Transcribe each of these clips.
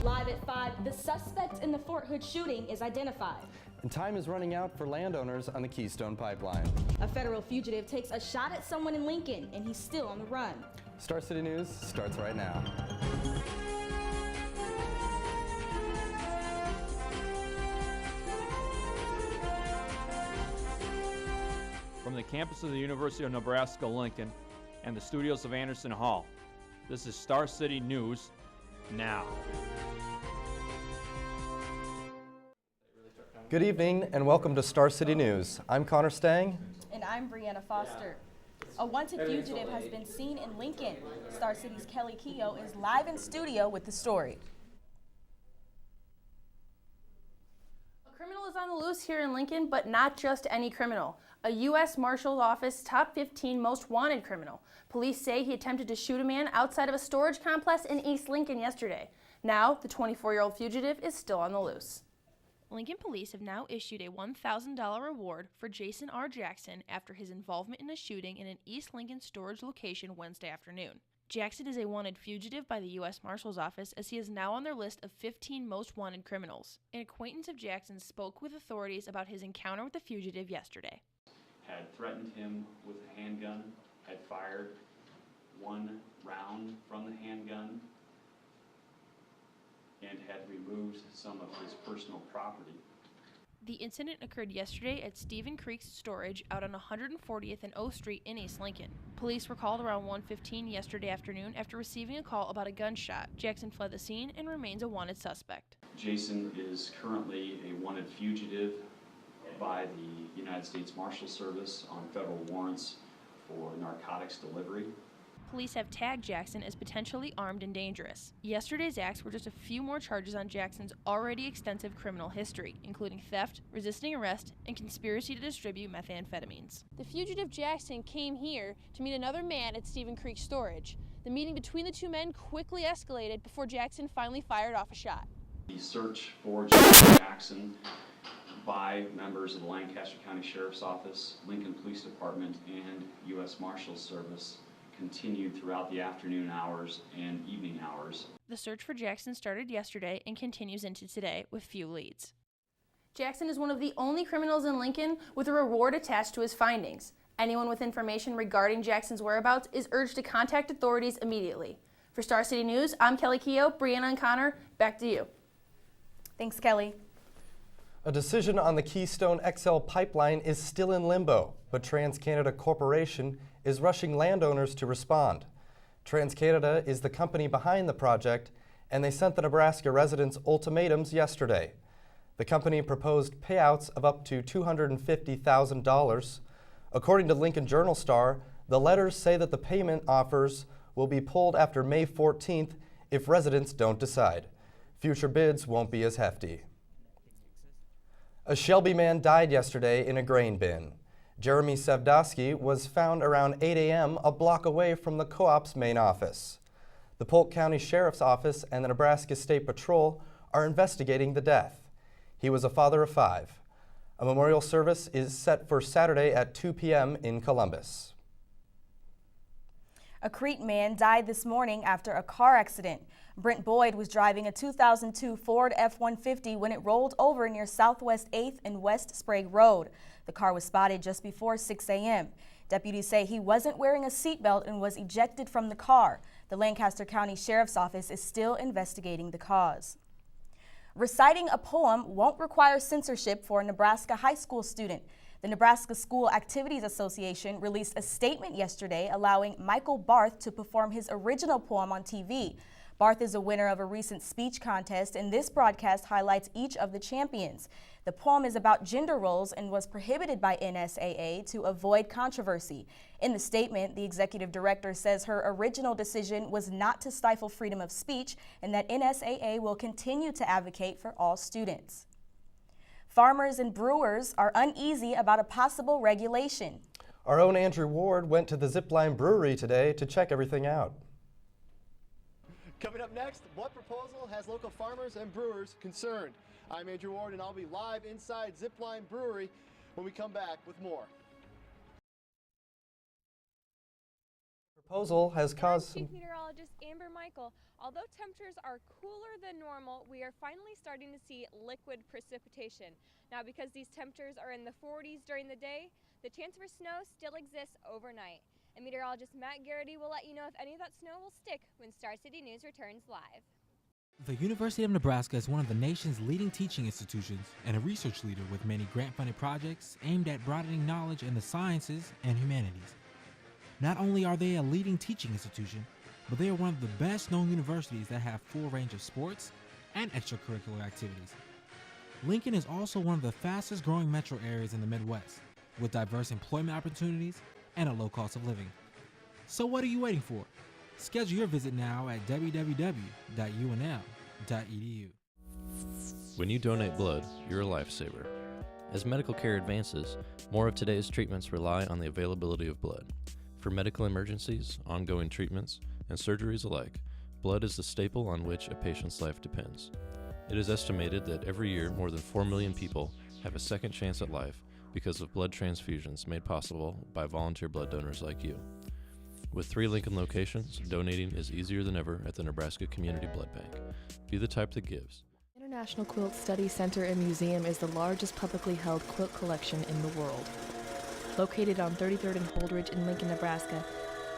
Live at 5, the suspect in the Fort Hood shooting is identified. And time is running out for landowners on the Keystone Pipeline. A federal fugitive takes a shot at someone in Lincoln, and he's still on the run. Star City News starts right now. From the campus of the University of Nebraska-Lincoln and the studios of Anderson Hall, this is Star City News Now. Good evening and welcome to Star City News. I'm Connor Stang. And I'm Brianna Foster. A wanted fugitive has been seen in Lincoln. Star City's Kelly Keogh is live in studio with the story. A criminal is on the loose here in Lincoln, but not just any criminal. A U.S. Marshal's Office top 15 most wanted criminal. Police say he attempted to shoot a man outside of a storage complex in East Lincoln yesterday. Now, the 24-year-old fugitive is still on the loose. Lincoln police have now issued a $1,000 reward for Jason R. Jackson after his involvement in a shooting in an East Lincoln storage location Wednesday afternoon. Jackson is a wanted fugitive by the U.S. Marshal's Office as he is now on their list of 15 most wanted criminals. An acquaintance of Jackson spoke with authorities about his encounter with the fugitive yesterday. Had threatened him with a handgun, had fired one round from the handgun, and had removed some of his personal property. The incident occurred yesterday at Stephen Creek's storage out on 140th and O Street in East Lincoln. Police were called around 1:15 yesterday afternoon after receiving a call about a gunshot. Jackson fled the scene and remains a wanted suspect. Jason is currently a wanted fugitive by the United States Marshal Service on federal warrants for narcotics delivery. Police have tagged Jackson as potentially armed and dangerous. Yesterday's acts were just a few more charges on Jackson's already extensive criminal history, including theft, resisting arrest, and conspiracy to distribute methamphetamines. The fugitive Jackson came here to meet another man at Stephen Creek storage. The meeting between the two men quickly escalated before Jackson finally fired off a shot. The search for Jackson by members of the Lancaster County Sheriff's Office, Lincoln Police Department, and U.S. Marshals Service continued throughout the afternoon hours and evening hours. The search for Jackson started yesterday and continues into today with few leads. Jackson is one of the only criminals in Lincoln with a reward attached to his findings. Anyone with information regarding Jackson's whereabouts is urged to contact authorities immediately. For Star City News, I'm Kelly Keogh. Brianna and Connor, back to you. Thanks, Kelly. A decision on the Keystone XL pipeline is still in limbo, but TransCanada Corporation is rushing landowners to respond. TransCanada is the company behind the project, and they sent the Nebraska residents ultimatums yesterday. The company proposed payouts of up to $250,000. According to Lincoln Journal-Star, the letters say that the payment offers will be pulled after May 14th if residents don't decide. Future bids won't be as hefty. A Shelby man died yesterday in a grain bin. Jeremy Sevdosky was found around 8 a.m. a block away from the co-op's main office. The Polk County Sheriff's Office and the Nebraska State Patrol are investigating the death. He was a father of 5. A memorial service is set for Saturday at 2 p.m. in Columbus. A Crete man died this morning after a car accident. Brent Boyd was driving a 2002 Ford F-150 when it rolled over near Southwest 8th and West Sprague Road. The car was spotted just before 6 a.m. Deputies say he wasn't wearing a seatbelt and was ejected from the car. The Lancaster County Sheriff's Office is still investigating the cause. Reciting a poem won't require censorship for a Nebraska high school student. The Nebraska School Activities Association released a statement yesterday allowing Michael Barth to perform his original poem on TV. Barth is a winner of a recent speech contest, and this broadcast highlights each of the champions. The poem is about gender roles and was prohibited by NSAA to avoid controversy. In the statement, the executive director says her original decision was not to stifle freedom of speech and that NSAA will continue to advocate for all students. Farmers and brewers are uneasy about a possible regulation. Our own Andrew Ward went to the Zipline Brewery today to check everything out. Coming up next, what proposal has local farmers and brewers concerned? I'm Andrew Ward, and I'll be live inside Zipline Brewery when we come back with more. Proposal has caused I'm Chief Meteorologist Amber Michael. Although temperatures are cooler than normal, we are finally starting to see liquid precipitation. Now, because these temperatures are in the 40s during the day, the chance for snow still exists overnight. And meteorologist Matt Garrity will let you know if any of that snow will stick when Star City News returns live. The University of Nebraska is one of the nation's leading teaching institutions and a research leader with many grant-funded projects aimed at broadening knowledge in the sciences and humanities. Not only are they a leading teaching institution, but they are one of the best-known universities that have full range of sports and extracurricular activities. Lincoln is also one of the fastest-growing metro areas in the Midwest, with diverse employment opportunities and a low cost of living. So what are you waiting for? Schedule your visit now at www.unl.edu. When you donate blood, you're a lifesaver. As medical care advances, more of today's treatments rely on the availability of blood. For medical emergencies, ongoing treatments, and surgeries alike, blood is the staple on which a patient's life depends. It is estimated that every year more than 4 million people have a second chance at life because of blood transfusions made possible by volunteer blood donors like you. With 3 Lincoln locations, donating is easier than ever at the Nebraska Community Blood Bank. Be the type that gives. International Quilt Study Center and Museum is the largest publicly held quilt collection in the world. Located on 33rd and Holdridge in Lincoln, Nebraska,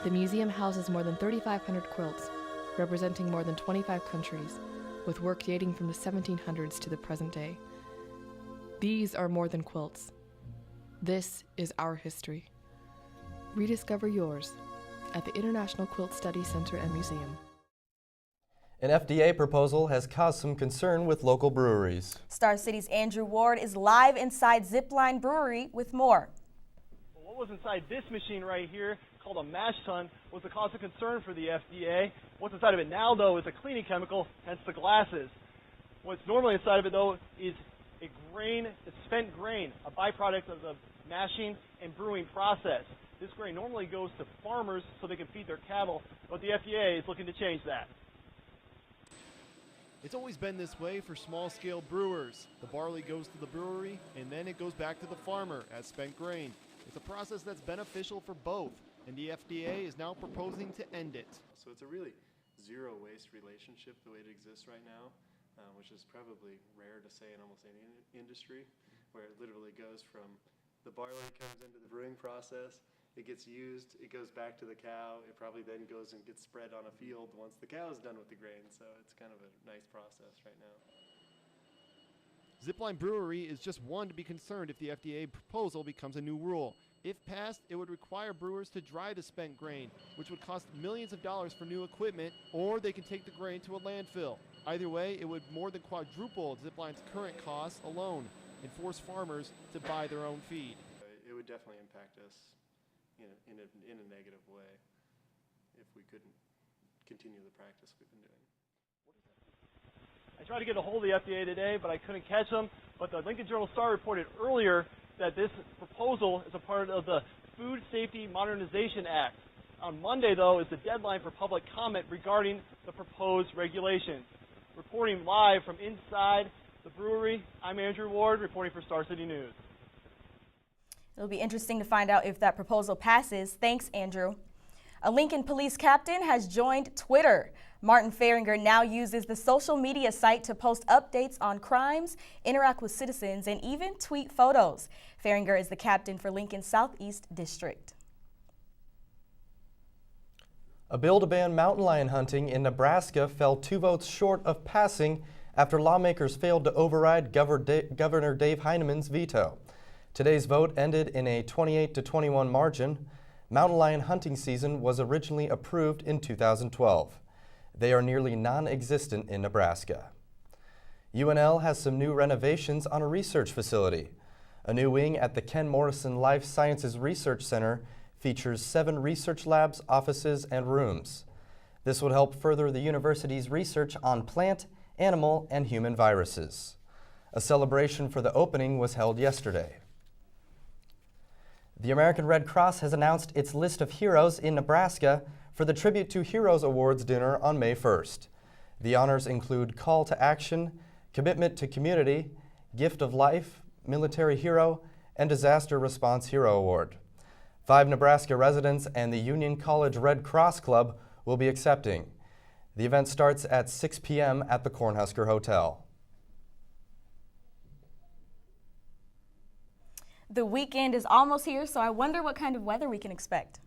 the museum houses more than 3,500 quilts, representing more than 25 countries, with work dating from the 1700s to the present day. These are more than quilts. This is our history. Rediscover yours at the International Quilt Study Center and Museum. An FDA proposal has caused some concern with local breweries. Star City's Andrew Ward is live inside Zipline Brewery with more. What was inside this machine right here, called a mash tun, was the cause of concern for the FDA. What's inside of it now, though, is a cleaning chemical, hence the glasses. What's normally inside of it, though, is a spent grain, a byproduct of the mashing and brewing process. This grain normally goes to farmers so they can feed their cattle, but the FDA is looking to change that. It's always been this way for small-scale brewers. The barley goes to the brewery, and then it goes back to the farmer as spent grain. It's a process that's beneficial for both, and the FDA is now proposing to end it. So it's a really zero-waste relationship the way it exists right now, which is probably rare to say in almost any industry, where it literally goes from the barley comes into the brewing process, it gets used, it goes back to the cow, it probably then goes and gets spread on a field once the cow is done with the grain, so it's kind of a nice process right now. Zipline Brewery is just one to be concerned if the FDA proposal becomes a new rule. If passed, it would require brewers to dry the spent grain, which would cost millions of dollars for new equipment, or they can take the grain to a landfill. Either way, it would more than quadruple Zipline's current costs alone and force farmers to buy their own feed. It would definitely impact us in a negative way if we couldn't continue the practice we've been doing. I tried to get a hold of the FDA today, but I couldn't catch them. But the Lincoln Journal-Star reported earlier that this proposal is a part of the Food Safety Modernization Act. On Monday, though, is the deadline for public comment regarding the proposed regulations. Reporting live from inside the brewery, I'm Andrew Ward, reporting for Star City News. It'll be interesting to find out if that proposal passes. Thanks, Andrew. A Lincoln police captain has joined Twitter. Martin Faringer now uses the social media site to post updates on crimes, interact with citizens, and even tweet photos. Faringer is the captain for Lincoln's Southeast District. A bill to ban mountain lion hunting in Nebraska fell 2 votes short of passing after lawmakers failed to override Governor Dave Heinemann's veto. Today's vote ended in a 28-21 margin. Mountain lion hunting season was originally approved in 2012. They are nearly non-existent in Nebraska. UNL has some new renovations on a research facility. A new wing at the Ken Morrison Life Sciences Research Center features 7 research labs, offices, and rooms. This would help further the university's research on plant, animal, and human viruses. A celebration for the opening was held yesterday. The American Red Cross has announced its list of heroes in Nebraska for the Tribute to Heroes Awards dinner on May 1st. The honors include Call to Action, Commitment to Community, Gift of Life, Military Hero, and Disaster Response Hero Award. 5 Nebraska residents and the Union College Red Cross Club will be accepting. The event starts at 6 p.m. at the Cornhusker Hotel. The weekend is almost here, so I wonder what kind of weather we can expect.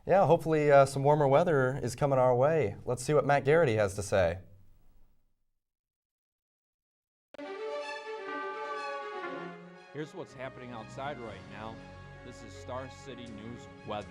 Yeah, hopefully some warmer weather is coming our way. Let's see what Matt Garrity has to say. Here's what's happening outside right now. This is Star City News weather.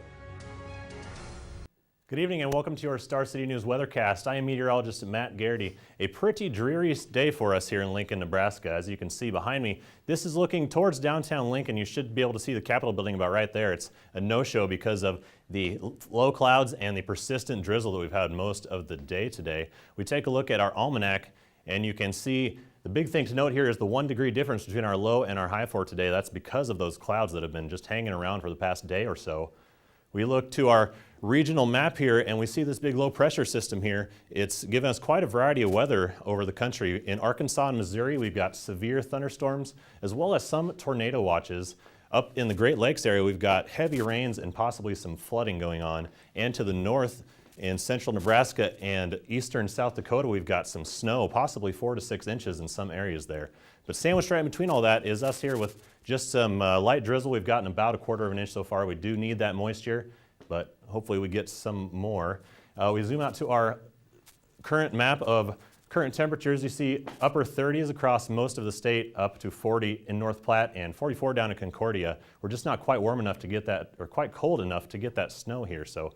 Good evening and welcome to your Star City News weathercast. I am meteorologist Matt Garrity. A pretty dreary day for us here in Lincoln, Nebraska. As you can see behind me, this is looking towards downtown Lincoln. You should be able to see the Capitol building about right there. It's a no-show because of the low clouds and the persistent drizzle that we've had most of the day today. We take a look at our almanac and you can see the big thing to note here is the 1 degree difference between our low and our high for today. That's because of those clouds that have been just hanging around for the past day or so. We look to our regional map here and we see this big low pressure system here. It's given us quite a variety of weather over the country. In Arkansas and Missouri, we've got severe thunderstorms as well as some tornado watches. Up in the Great Lakes area, we've got heavy rains and possibly some flooding going on. And to the north in central Nebraska and eastern South Dakota, we've got some snow, possibly 4 to 6 inches in some areas there. But sandwiched right in between all that is us here with just some light drizzle. We've gotten about 1/4 of an inch so far. We do need that moisture, but hopefully we get some more. We zoom out to our current map of current temperatures. You see upper 30s across most of the state, up to 40 in North Platte and 44 down in Concordia. We're just not quite warm enough to get that, or quite cold enough to get that snow here, so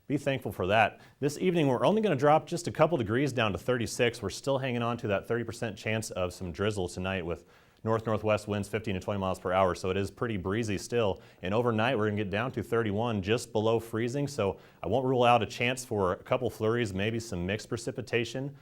be thankful for that. This evening we're only going to drop just a couple degrees down to 36. We're still hanging on to that 30% chance of some drizzle tonight with north-northwest winds 15 to 20 miles per hour, so it is pretty breezy still. And overnight we're going to get down to 31, just below freezing, so I won't rule out a chance for a couple flurries, maybe some mixed precipitation,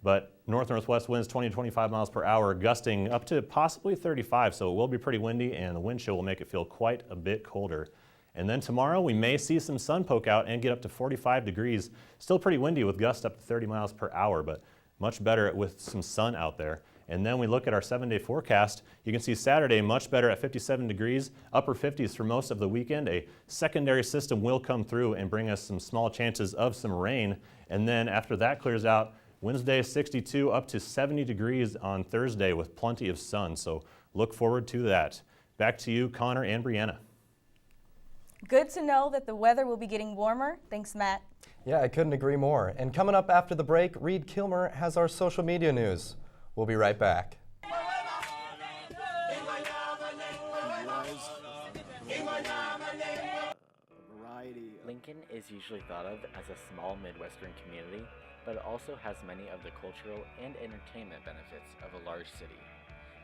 but north-northwest winds 20 to 25 miles per hour, gusting up to possibly 35, so it will be pretty windy and the wind chill will make it feel quite a bit colder. And then tomorrow we may see some sun poke out and get up to 45 degrees. Still pretty windy with gusts up to 30 miles per hour, but much better with some sun out there. And then we look at our 7-day forecast. You can see Saturday much better at 57 degrees, upper 50s for most of the weekend. A secondary system will come through and bring us some small chances of some rain. And then after that clears out, Wednesday 62 up to 70 degrees on Thursday with plenty of sun. So look forward to that. Back to you, Connor and Brianna. Good to know that the weather will be getting warmer. Thanks, Matt. Yeah, I couldn't agree more. And coming up after the break, Reed Kilmer has our social media news. We'll be right back. Lincoln is usually thought of as a small Midwestern community, but it also has many of the cultural and entertainment benefits of a large city.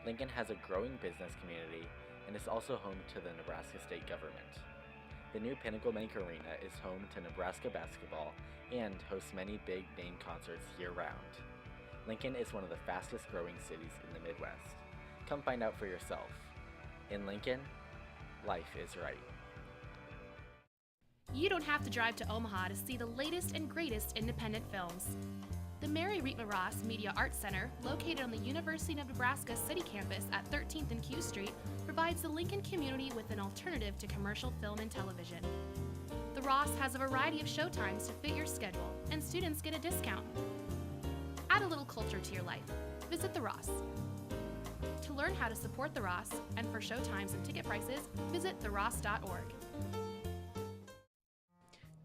Lincoln has a growing business community and is also home to the Nebraska state government. The new Pinnacle Bank Arena is home to Nebraska basketball and hosts many big-name concerts year-round. Lincoln is one of the fastest-growing cities in the Midwest. Come find out for yourself. In Lincoln, life is right. You don't have to drive to Omaha to see the latest and greatest independent films. The Mary Rietma Ross Media Arts Center, located on the University of Nebraska City campus at 13th and Q Street, provides the Lincoln community with an alternative to commercial film and television. The Ross has a variety of showtimes to fit your schedule, and students get a discount. Add a little culture to your life. Visit the Ross. To learn how to support the Ross and for showtimes and ticket prices, visit theross.org.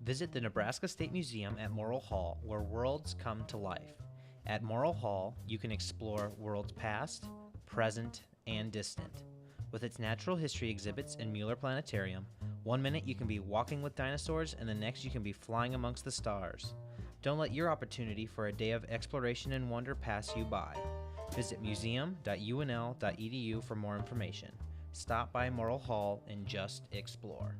Visit the Nebraska State Museum at Morrill Hall, where worlds come to life. At Morrill Hall, you can explore worlds past, present, and distant. With its natural history exhibits and Mueller Planetarium, 1 minute you can be walking with dinosaurs and the next you can be flying amongst the stars. Don't let your opportunity for a day of exploration and wonder pass you by. Visit museum.unl.edu for more information. Stop by Morrill Hall and just explore.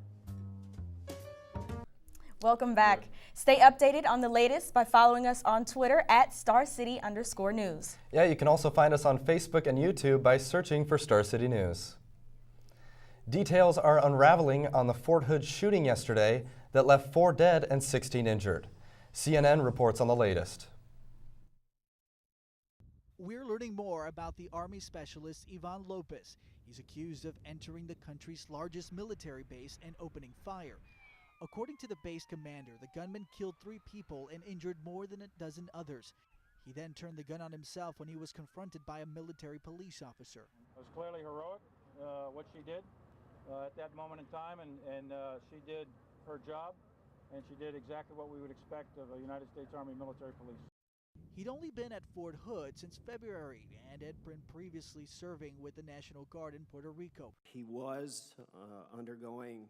Welcome back. Stay updated on the latest by following us on Twitter at StarCity_News. Yeah, you can also find us on Facebook and YouTube by searching for Star City News. Details are unraveling on the Fort Hood shooting yesterday that left 4 dead and 16 injured. CNN reports on the latest. We're learning more about the Army specialist Ivan Lopez. He's accused of entering the country's largest military base and opening fire. According to the base commander, the gunman killed 3 people and injured more than a dozen others. He then turned the gun on himself when he was confronted by a military police officer. It was clearly heroic, what she did at that moment in time, and she did her job, and she did exactly what we would expect of a United States Army military police. He'd only been at Fort Hood since February and had been previously serving with the National Guard in Puerto Rico. He was undergoing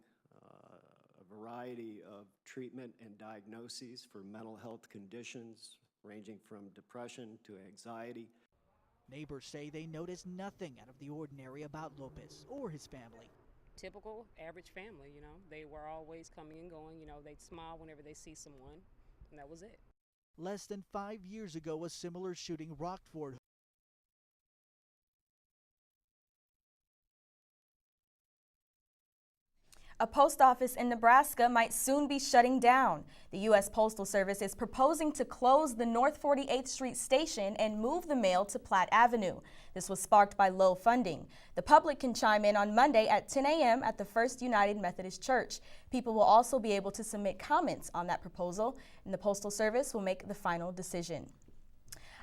a variety of treatment and diagnoses for mental health conditions ranging from depression to anxiety. Neighbors say they noticed nothing out of the ordinary about Lopez or his family. Typical average family, you know. They were always coming and going, you know, they'd smile whenever they see someone, and that was it. Less than 5 years ago, a similar shooting rocked Fort Hood. A post office in Nebraska might soon be shutting down. The U.S. Postal Service is proposing to close the North 48th Street station and move the mail to Platt Avenue. This was sparked by low funding. The public can chime in on Monday at 10 a.m. at the First United Methodist Church. People will also be able to submit comments on that proposal, and the Postal Service will make the final decision.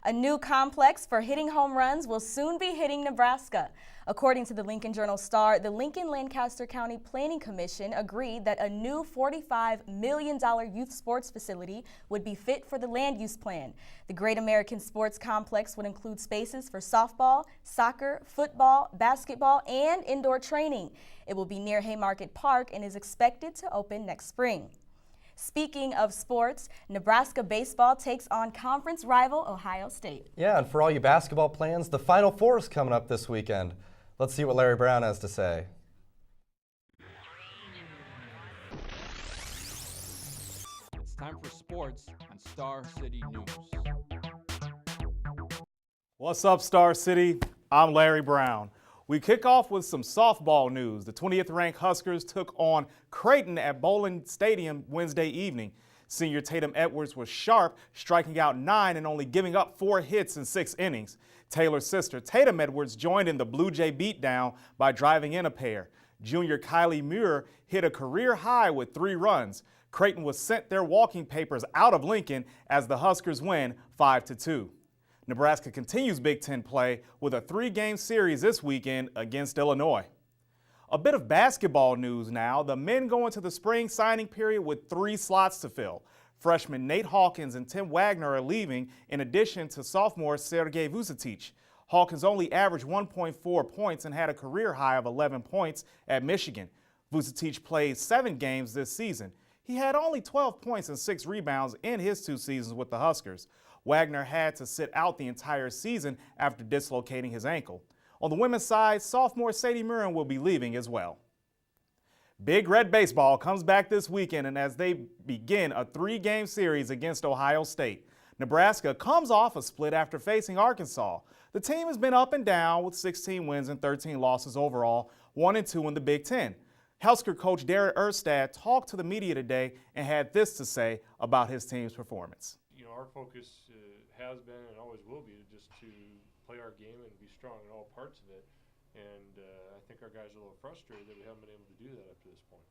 A new complex for hitting home runs will soon be hitting Nebraska. According to the Lincoln Journal-Star, the Lincoln-Lancaster County Planning Commission agreed that a new $45 million youth sports facility would be fit for the land use plan. The Great American Sports Complex would include spaces for softball, soccer, football, basketball, and indoor training. It will be near Haymarket Park and is expected to open next spring. Speaking of sports, Nebraska baseball takes on conference rival Ohio State. Yeah, and for all you basketball plans, the Final Four is coming up this weekend. Let's see what Larry Brown has to say. It's time for sports on Star City News. What's up, Star City? I'm Larry Brown. We kick off with some softball news. The 20th ranked Huskers took on Creighton at Bowling Stadium Wednesday evening. Senior Tatum Edwards was sharp, striking out 9 and only giving up 4 hits in 6 innings. Taylor's sister Tatum Edwards joined in the Blue Jay beatdown by driving in a pair. Junior Kylie Muir hit a career high with 3 runs. Creighton was sent their walking papers out of Lincoln as the Huskers win 5-2. Nebraska continues Big Ten play with a 3-game series this weekend against Illinois. A bit of basketball news now. The men go into the spring signing period with 3 slots to fill. Freshmen Nate Hawkins and Tim Wagner are leaving, in addition to sophomore Sergei Vucetic. Hawkins only averaged 1.4 points and had a career high of 11 points at Michigan. Vucetic played 7 games this season. He had only 12 points and 6 rebounds in his 2 seasons with the Huskers. Wagner had to sit out the entire season after dislocating his ankle. On the women's side, sophomore Sadie Murren will be leaving as well. Big Red Baseball comes back this weekend, and as they begin a 3-game series against Ohio State. Nebraska comes off a split after facing Arkansas. The team has been up and down with 16 wins and 13 losses overall, 1-2 in the Big Ten. Husker coach Derek Erstad talked to the media today and had this to say about his team's performance. Our focus has been and always will be just to play our game and be strong in all parts of it. And I think our guys are a little frustrated that we haven't been able to do that up to this point.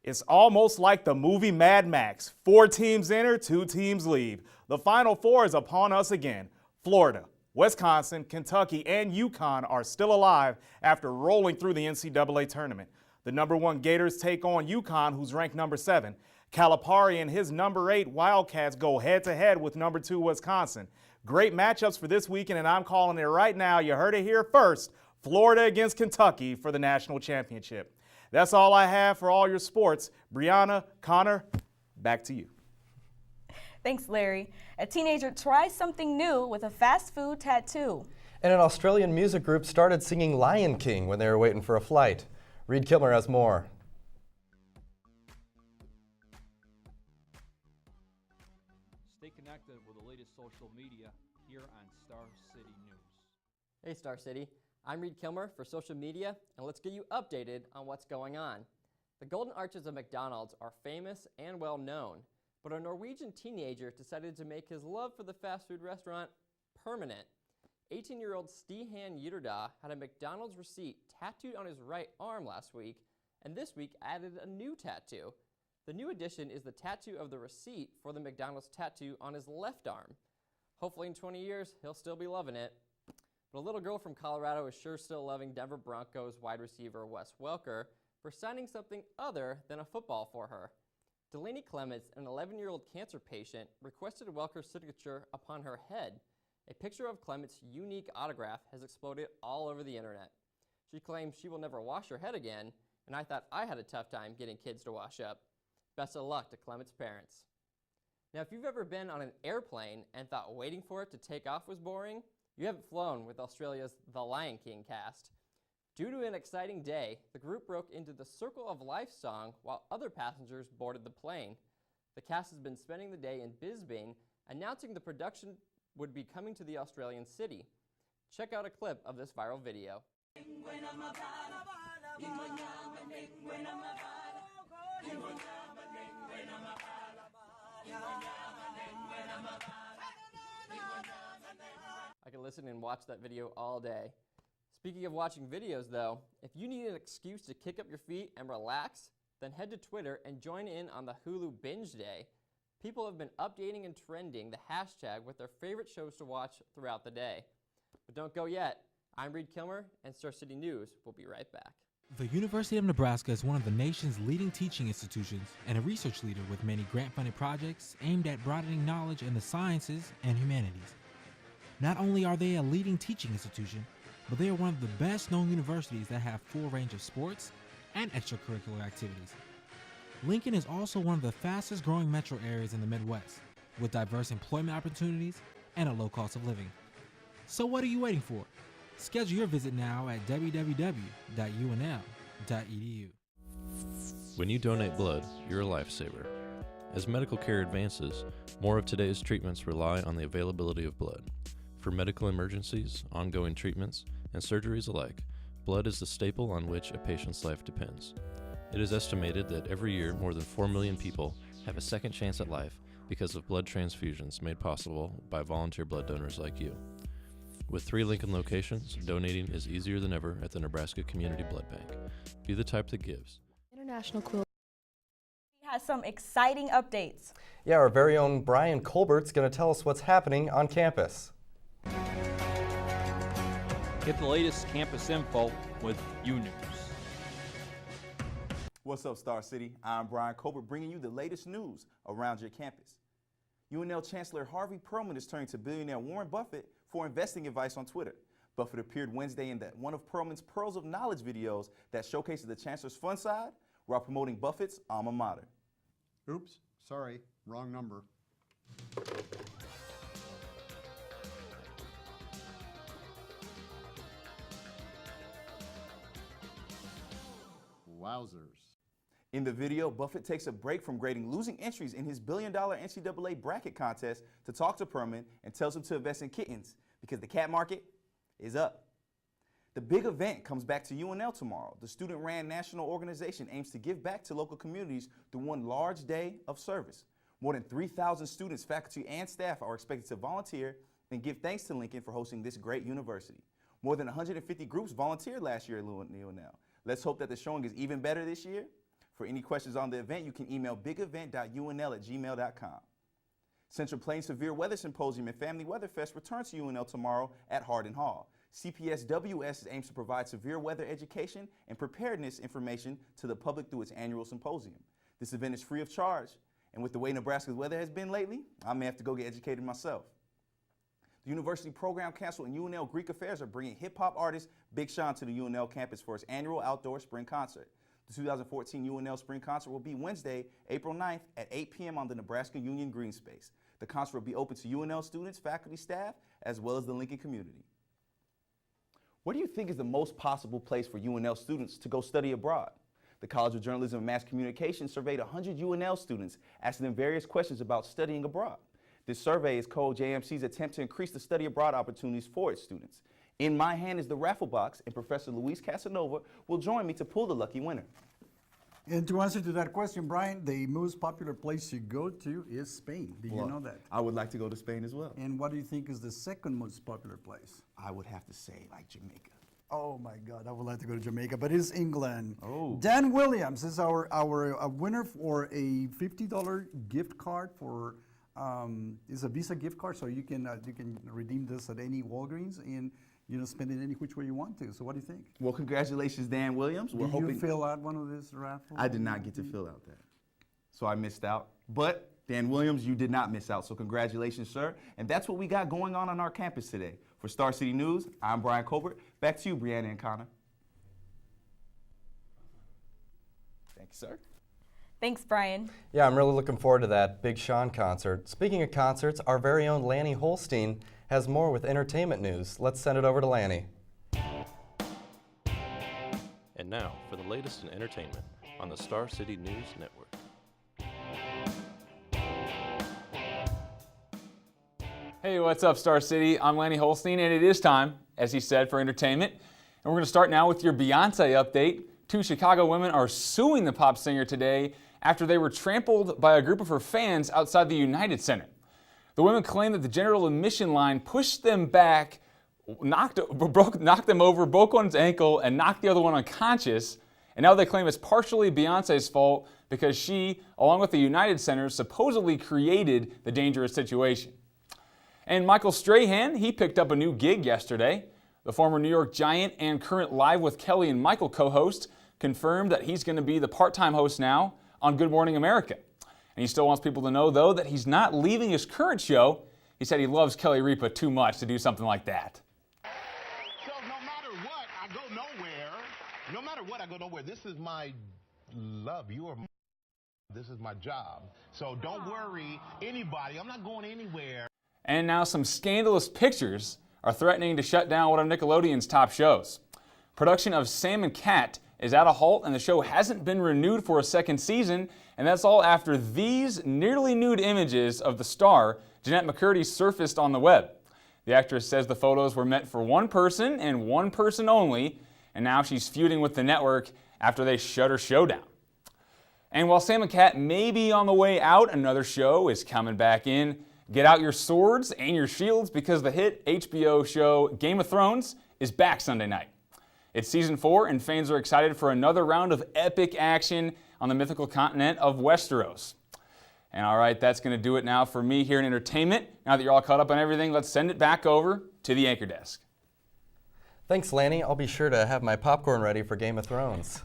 It's almost like the movie Mad Max. 4 teams enter, 2 teams leave. The Final Four is upon us again. Florida, Wisconsin, Kentucky, and UConn are still alive after rolling through the NCAA tournament. The number 1 Gators take on UConn, who's ranked number 7. Calipari and his number 8 Wildcats go head-to-head with number 2 Wisconsin. Great matchups for this weekend, and I'm calling it right now. You heard it here first. Florida against Kentucky for the national championship. That's all I have for all your sports. Brianna, Connor, back to you. Thanks, Larry. A teenager tries something new with a fast food tattoo. And an Australian music group started singing Lion King when they were waiting for a flight. Reed Kilmer has more. Stay connected with the latest social media here on Star City News. Hey Star City, I'm Reed Kilmer for social media, and let's get you updated on what's going on. The Golden Arches of McDonald's are famous and well known, but a Norwegian teenager decided to make his love for the fast food restaurant permanent. 18-year-old Stihan Ytterda had a McDonald's receipt tattooed on his right arm last week, and this week added a new tattoo. The new addition is the tattoo of the receipt for the McDonald's tattoo on his left arm. Hopefully in 20 years, he'll still be loving it. But a little girl from Colorado is sure still loving Denver Broncos wide receiver Wes Welker for signing something other than a football for her. Delaney Clements, an 11-year-old cancer patient, requested Welker's signature upon her head. A picture of Clements' unique autograph has exploded all over the internet. She claims she will never wash her head again, and I thought I had a tough time getting kids to wash up. Best of luck to Clements' parents. Now, if you've ever been on an airplane and thought waiting for it to take off was boring, you haven't flown with Australia's The Lion King cast. Due to an exciting day, the group broke into the Circle of Life song while other passengers boarded the plane. The cast has been spending the day in Brisbane announcing the production would be coming to the Australian city. Check out a clip of this viral video. I can listen and watch that video all day. Speaking of watching videos though, if you need an excuse to kick up your feet and relax, then head to Twitter and join in on the Hulu Binge Day. People have been updating and trending the hashtag with their favorite shows to watch throughout the day. But don't go yet. I'm Reed Kilmer, and Star City News will be right back. The University of Nebraska is one of the nation's leading teaching institutions and a research leader with many grant-funded projects aimed at broadening knowledge in the sciences and humanities. Not only are they a leading teaching institution, but they are one of the best-known universities that have full range of sports and extracurricular activities. Lincoln is also one of the fastest-growing metro areas in the Midwest, with diverse employment opportunities and a low cost of living. So what are you waiting for? Schedule your visit now at www.unl.edu. When you donate blood, you're a lifesaver. As medical care advances, more of today's treatments rely on the availability of blood. For medical emergencies, ongoing treatments, and surgeries alike, blood is the staple on which a patient's life depends. It is estimated that every year more than 4 million people have a second chance at life because of blood transfusions made possible by volunteer blood donors like you. With 3 Lincoln locations, donating is easier than ever at the Nebraska Community Blood Bank. Be the type that gives. International Quill has some exciting updates. Yeah, our very own Brian Colbert's going to tell us what's happening on campus. Get the latest campus info with UNews. What's up, Star City? I'm Brian Colbert, bringing you the latest news around your campus. UNL Chancellor Harvey Perlman is turning to billionaire Warren Buffett for investing advice on Twitter. Buffett appeared Wednesday in one of Perlman's Pearls of Knowledge videos that showcases the Chancellor's fun side while promoting Buffett's alma mater. Oops, sorry, wrong number. Wowzers. In the video, Buffett takes a break from grading losing entries in his billion-dollar NCAA bracket contest to talk to Perlman and tells him to invest in kittens because the cat market is up. The big event comes back to UNL tomorrow. The student-ran national organization aims to give back to local communities through one large day of service. More than 3,000 students, faculty, and staff are expected to volunteer and give thanks to Lincoln for hosting this great university. More than 150 groups volunteered last year at UNL. Let's hope that the showing is even better this year. For any questions on the event, you can email bigevent.unl@gmail.com. Central Plains Severe Weather Symposium and Family Weather Fest return to UNL tomorrow at Hardin Hall. CPSWS aims to provide severe weather education and preparedness information to the public through its annual symposium. This event is free of charge, and with the way Nebraska's weather has been lately, I may have to go get educated myself. The University Program Council and UNL Greek Affairs are bringing hip-hop artist Big Sean to the UNL campus for his annual outdoor spring concert. The 2014 UNL Spring Concert will be Wednesday, April 9th at 8 p.m. on the Nebraska Union Green Space. The concert will be open to UNL students, faculty, staff, as well as the Lincoln community. What do you think is the most possible place for UNL students to go study abroad? The College of Journalism and Mass Communication surveyed 100 UNL students, asking them various questions about studying abroad. This survey is called JMC's attempt to increase the study abroad opportunities for its students. In my hand is the raffle box, and Professor Luis Casanova will join me to pull the lucky winner. And to answer to that question, Brian, the most popular place to go to is Spain. Did you know that? I would like to go to Spain as well. And what do you think is the second most popular place? I would have to say like Jamaica. Oh my God, I would like to go to Jamaica, but it's England. Oh. Dan Williams is our winner for a $50 gift card for it's a Visa gift card, so you can redeem this at any Walgreens and spend it any which way you want to. So what do you think? Well, congratulations, Dan Williams. We're Did hoping you fill out one of this raffle? I did not get to fill out that, so I missed out. But Dan Williams, you did not miss out, so congratulations, sir. And that's what we got going on our campus today. For Star City News, I'm Brian Colbert. Back to you, Brianna and Connor. Thank you, sir. Thanks, Brian. Yeah, I'm really looking forward to that Big Sean concert. Speaking of concerts, our very own Lanny Holstein has more with entertainment news. Let's send it over to Lanny. And now for the latest in entertainment on the Star City News Network. Hey, what's up, Star City? I'm Lanny Holstein, and it is time, as he said, for entertainment. And we're going to start now with your Beyonce update. 2 Chicago women are suing the pop singer today after they were trampled by a group of her fans outside the United Center. The women claim that the general admission line pushed them back, knocked them over, broke one's ankle, and knocked the other one unconscious. And now they claim it's partially Beyonce's fault because she, along with the United Center, supposedly created the dangerous situation. And Michael Strahan, he picked up a new gig yesterday. The former New York Giant and current Live with Kelly and Michael co-host confirmed that he's going to be the part-time host now on Good Morning America. And he still wants people to know, though, that he's not leaving his current show. He said he loves Kelly Ripa too much to do something like that. So no matter what, I go nowhere. No matter what, I go nowhere. This is my love. This is my job. So don't worry, anybody. I'm not going anywhere. And now some scandalous pictures are threatening to shut down one of Nickelodeon's top shows. Production of Sam and Cat is at a halt, and the show hasn't been renewed for a second season, and that's all after these nearly nude images of the star, Jeanette McCurdy, surfaced on the web. The actress says the photos were meant for one person and one person only, and now she's feuding with the network after they shut her show down. And while Sam and Cat may be on the way out, another show is coming back in. Get out your swords and your shields because the hit HBO show Game of Thrones is back Sunday night. It's season 4 and fans are excited for another round of epic action on the mythical continent of Westeros. And all right, that's going to do it now for me here in entertainment. Now that you're all caught up on everything, let's send it back over to the anchor desk. Thanks, Lanny. I'll be sure to have my popcorn ready for Game of Thrones.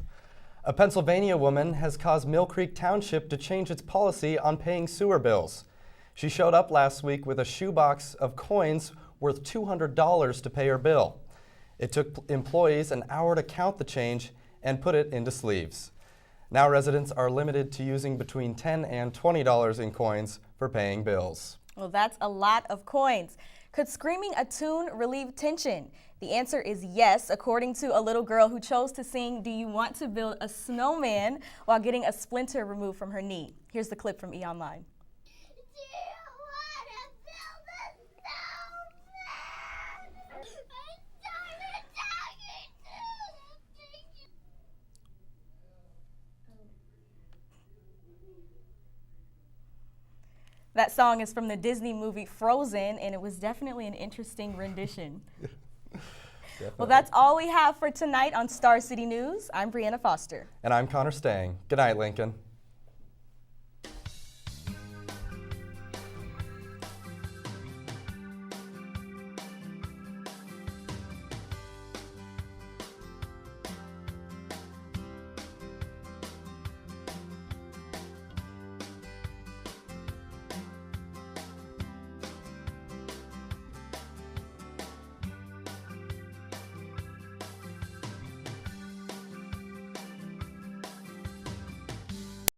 A Pennsylvania woman has caused Mill Creek Township to change its policy on paying sewer bills. She showed up last week with a shoebox of coins worth $200 to pay her bill. It took employees an hour to count the change and put it into sleeves. Now residents are limited to using between $10 and $20 in coins for paying bills. Well, that's a lot of coins. Could screaming a tune relieve tension? The answer is yes, according to a little girl who chose to sing "Do You Want to Build a Snowman" while getting a splinter removed from her knee. Here's the clip from E!Online. That song is from the Disney movie Frozen, and it was definitely an interesting rendition. Well, that's all we have for tonight on Star City News. I'm Brianna Foster. And I'm Connor Stang. Good night, Lincoln.